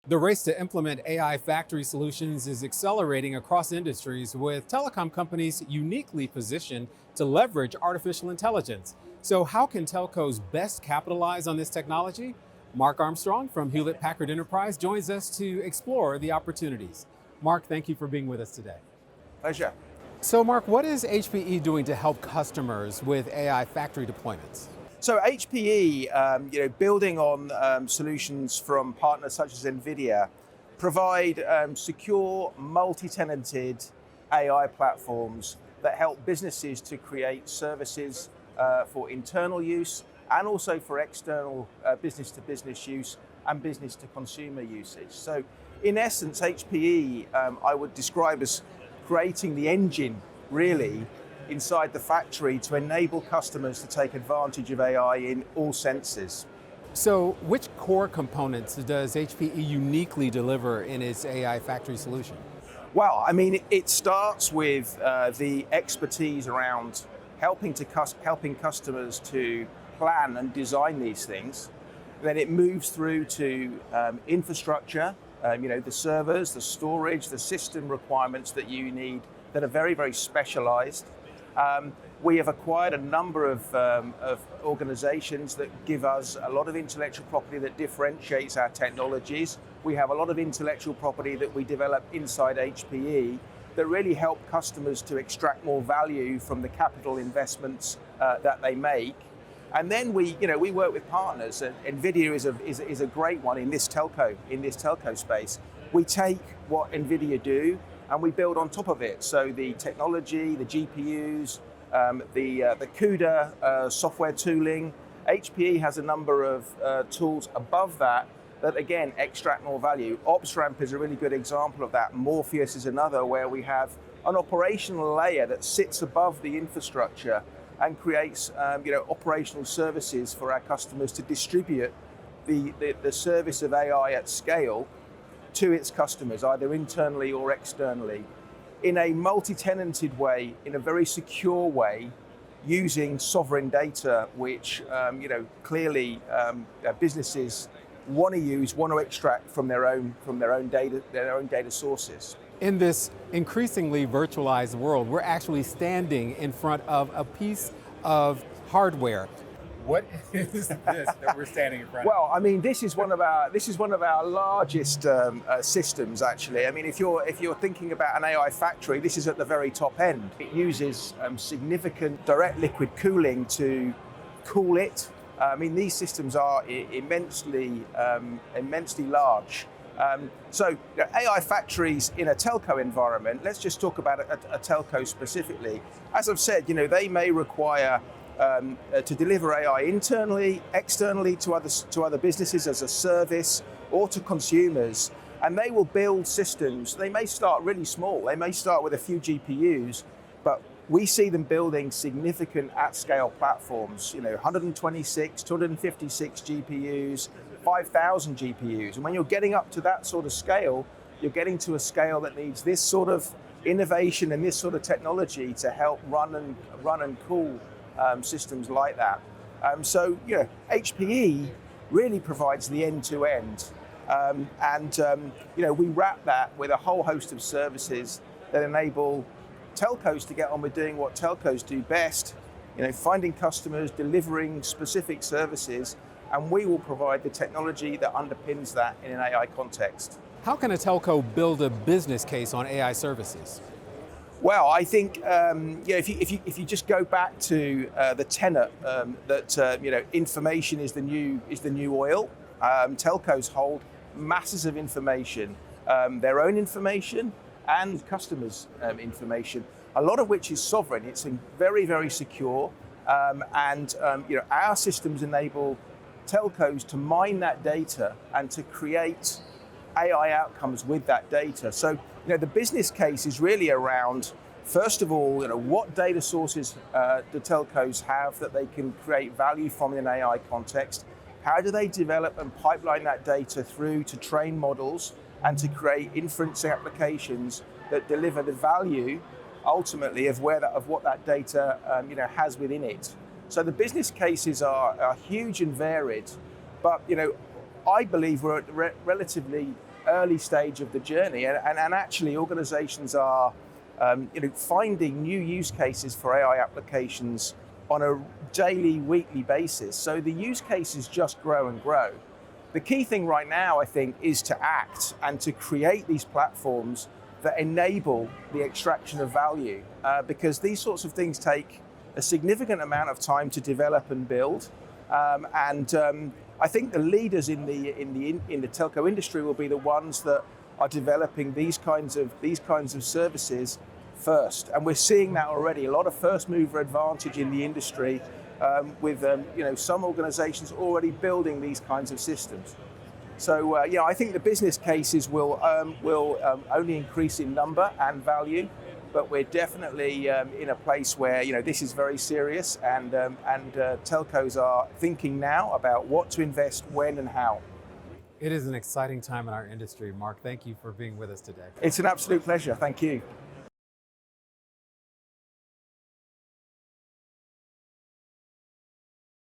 The race to implement AI factory solutions is accelerating across industries, with telecom companies uniquely positioned to leverage artificial intelligence. So, how can telcos best capitalize on this technology? Mark Armstrong from Hewlett Packard Enterprise joins us to explore the opportunities. Mark, thank you for being with us today. Pleasure. So, Mark, what is HPE doing to help customers with AI factory deployments? So HPE, building on solutions from partners such as NVIDIA, provide secure, multi-tenanted AI platforms that help businesses to create services for internal use and also for external business-to-business use and business-to-consumer usage. So in essence, HPE, I would describe as creating the engine, really, inside the factory to enable customers to take advantage of AI in all senses. So, which core components does HPE uniquely deliver in its AI factory solution? Well, I mean, it starts with the expertise around helping customers to plan and design these things. Then it moves through to infrastructure, the servers, the storage, the system requirements that you need that are very, very specialized. We have acquired a number of organizations that give us a lot of intellectual property that differentiates our technologies. We have a lot of intellectual property that we develop inside HPE that really help customers to extract more value from the capital investments that they make. And then we work with partners. NVIDIA is a great one in this telco space. We take what NVIDIA do and we build on top of it. So the technology, the GPUs, the CUDA software tooling. HPE has a number of tools above that again extract more value. OpsRamp is a really good example of that. Morpheus is another, where we have an operational layer that sits above the infrastructure and creates operational services for our customers to distribute the service of AI at scale to its customers, either internally or externally, in a multi-tenanted way, in a very secure way, using sovereign data, which clearly businesses want to extract from their own data sources. In this increasingly virtualized world, we're actually standing in front of a piece of hardware. What is this that we're standing in front of? Well, I mean, this is one of our largest systems, actually. I mean, if you're thinking about an AI factory, this is at the very top end. It uses significant direct liquid cooling to cool it. I mean, these systems are immensely large. So AI factories in a telco environment. Let's just talk about a telco specifically. As I've said, they may require to deliver AI internally, externally to other businesses as a service, or to consumers. And they will build systems. They may start really small. They may start with a few GPUs, but we see them building significant at-scale platforms. 126, 256 GPUs, 5,000 GPUs. And when you're getting up to that sort of scale, you're getting to a scale that needs this sort of innovation and this sort of technology to help run and cool systems like that. So HPE really provides the end-to-end, we wrap that with a whole host of services that enable telcos to get on with doing what telcos do best, finding customers, delivering specific services, and we will provide the technology that underpins that in an AI context. How can a telco build a business case on AI services? Well, I think if you just go back to the tenet that information is the new oil. Telcos hold masses of information, their own information and customers' information, a lot of which is sovereign. It's very, very secure, our systems enable telcos to mine that data and to create AI outcomes with that data. So, the business case is really around, first of all, what data sources do telcos have that they can create value from in an AI context? How do they develop and pipeline that data through to train models and to create inference applications that deliver the value, ultimately, of what that data has within it? So the business cases are huge and varied, but I believe we're at relatively early stage of the journey, and actually organizations are finding new use cases for AI applications on a daily, weekly basis. So the use cases just grow and grow. The key thing right now, I think, is to act and to create these platforms that enable the extraction of value, because these sorts of things take a significant amount of time to develop and build. I think the leaders in the telco industry will be the ones that are developing these kinds of services first, and we're seeing that already. A lot of first mover advantage in the industry, with some organizations already building these kinds of systems. So I think the business cases will only increase in number and value, but we're definitely in a place where this is very serious, and telcos are thinking now about what to invest, when, and how. It is an exciting time in our industry. Mark, thank you for being with us today. It's an absolute pleasure. Thank you.